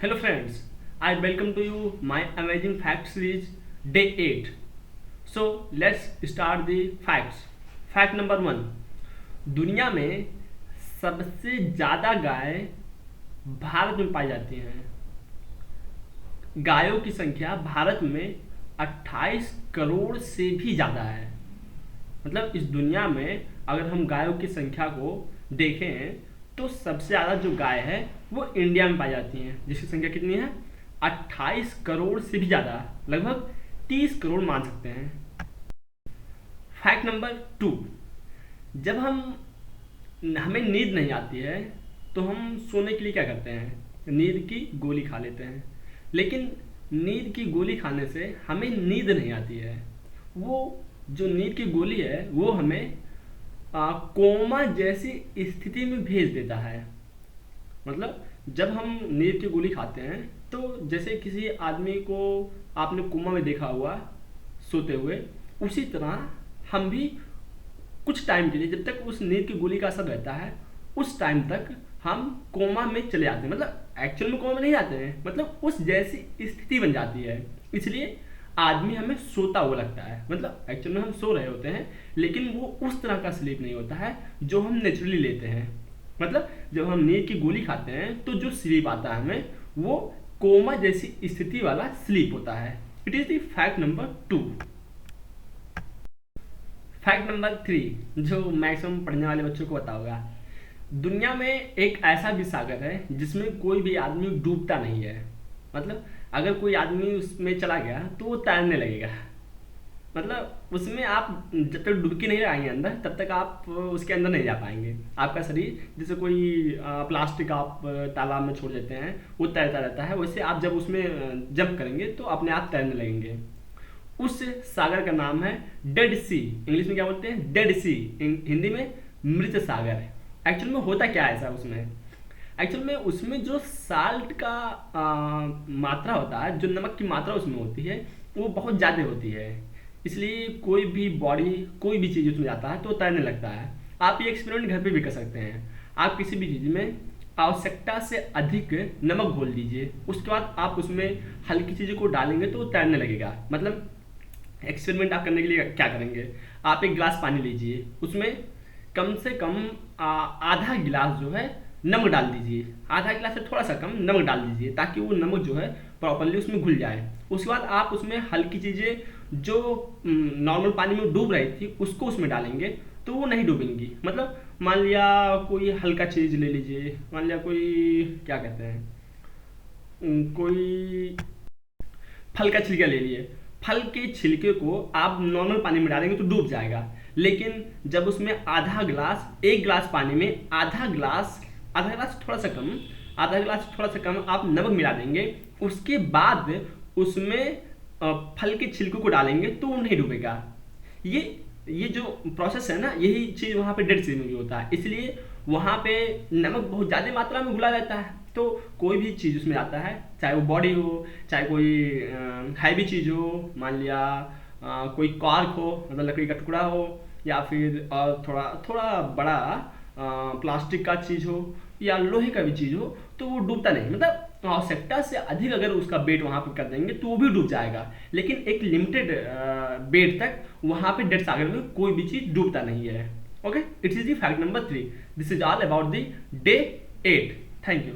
Hello friends, I welcome to you my amazing fact series day 8. So let's start the facts. Fact number 1. दुनिया में सबसे ज़्यादा गाय भारत में पाई जाती हैं। गायों की संख्या भारत में 28 करोड़ से भी ज़्यादा है। मतलब इस दुनिया में अगर हम गायों की संख्या को देखें तो सबसे ज़्यादा जो गाय है वो इंडिया में पाई जाती हैं, जिसकी संख्या कितनी है 28 करोड़ से भी ज़्यादा, लगभग 30 करोड़ मान सकते हैं। फैक्ट नंबर 2, जब हमें नींद नहीं आती है तो हम सोने के लिए क्या करते हैं, नींद की गोली खा लेते हैं। लेकिन नींद की गोली खाने से हमें नींद नहीं आती है, वो जो नींद की गोली है वो हमें कोमा जैसी स्थिति में भेज देता है। मतलब जब हम नींद की गोली खाते हैं तो जैसे किसी आदमी को आपने कोमा में देखा हुआ सोते हुए, उसी तरह हम भी कुछ टाइम के लिए, जब तक उस नींद की गोली का असर रहता है उस टाइम तक हम कोमा में चले जाते हैं। मतलब एक्चुअल में कोमा में नहीं जाते हैं, मतलब उस जैसी स्थिति बन जाती है। इसलिए आदमी हमें सोता हुआ लगता है, मतलब एक्चुअल में हम सो रहे होते हैं लेकिन वो उस तरह का स्लीप नहीं होता है जो हम नेचुरली लेते हैं। मतलब जब हम नींद की गोली खाते हैं तो जो स्लीप आता है हमें वो कोमा जैसी स्थिति वाला स्लीप होता है। It is the fact number 2। Fact number 3 जो मैक्सिमम पढ़ने वाले बच्चों को पता होगा, दुनिया में एक ऐसा भी सागर है जिसमें कोई भी आदमी डूबता नहीं है। मतलब अगर कोई आदमी उसमें चला गया तो वो तैरने लगेगा। मतलब उसमें आप जब तक डुबकी नहीं लगाएंगे अंदर तब तक आप उसके अंदर नहीं जा पाएंगे। आपका शरीर जैसे कोई प्लास्टिक आप तालाब में छोड़ देते हैं वो तैरता रहता है, वैसे आप जब उसमें जंप करेंगे तो अपने आप तैरने लगेंगे। उस सागर का नाम है डेड सी। इंग्लिश में क्या बोलते हैं, डेड सी, हिंदी में मृत सागर। एक्चुअल में होता क्या है ऐसा उसमें, एक्चुअल में उसमें जो साल्ट का मात्रा होता है, जो नमक की मात्रा उसमें होती है वो बहुत ज़्यादा होती है। इसलिए कोई भी बॉडी, कोई भी चीज़ उसमें जाता है तो तैरने लगता है। आप ये एक्सपेरिमेंट घर पे भी कर सकते हैं। आप किसी भी चीज़ में आवश्यकता से अधिक नमक घोल दीजिए, उसके बाद आप उसमें हल्की चीज़ों को डालेंगे तो वो तैरने लगेगा। मतलब एक्सपेरिमेंट आप करने के लिए क्या करेंगे, आप एक गिलास पानी लीजिए, उसमें कम से कम आधा गिलास जो है नमक डाल दीजिए, आधा गिलास से थोड़ा सा कम नमक डाल दीजिए ताकि वो नमक जो है प्रॉपरली उसमें घुल जाए। उसके बाद आप उसमें हल्की चीज़ें जो नॉर्मल पानी में डूब रही थी उसको उसमें डालेंगे तो वो नहीं डूबेंगी। मतलब मान लिया कोई हल्का चीज़ ले लीजिए, मान लिया कोई क्या कहते हैं, कोई फल का छिलका ले लिए। फल के छिलके को आप नॉर्मल पानी में डालेंगे तो डूब जाएगा। लेकिन जब उसमें आधा गिलास, एक गिलास पानी में आधा गिलास थोड़ा सा कम, आधा गिलास थोड़ा सा कम आप नमक मिला देंगे, उसके बाद उसमें फल के छिलकों को डालेंगे तो वो नहीं डूबेगा। ये जो प्रोसेस है ना, यही चीज़ वहाँ पे डेड सी में भी होता है। इसलिए वहाँ पे नमक बहुत ज़्यादा मात्रा में घुला रहता है, तो कोई भी चीज़ उसमें आता है, चाहे वो बॉडी हो, चाहे कोई हैवी चीज़ हो, मान लिया कोई कॉर्क हो, मतलब लकड़ी का टुकड़ा हो, या फिर थोड़ा थोड़ा बड़ा प्लास्टिक का चीज़ हो या लोहे का भी चीज़ हो, तो वो डूबता नहीं। मतलब आवश्यकता से अधिक अगर उसका वेट वहाँ पे कर देंगे तो वो भी डूब जाएगा, लेकिन एक लिमिटेड वेट तक वहाँ पे डेड सागर में कोई भी चीज़ डूबता नहीं है। Okay, it is the fact number 3। This is all about the day 8। Thank you.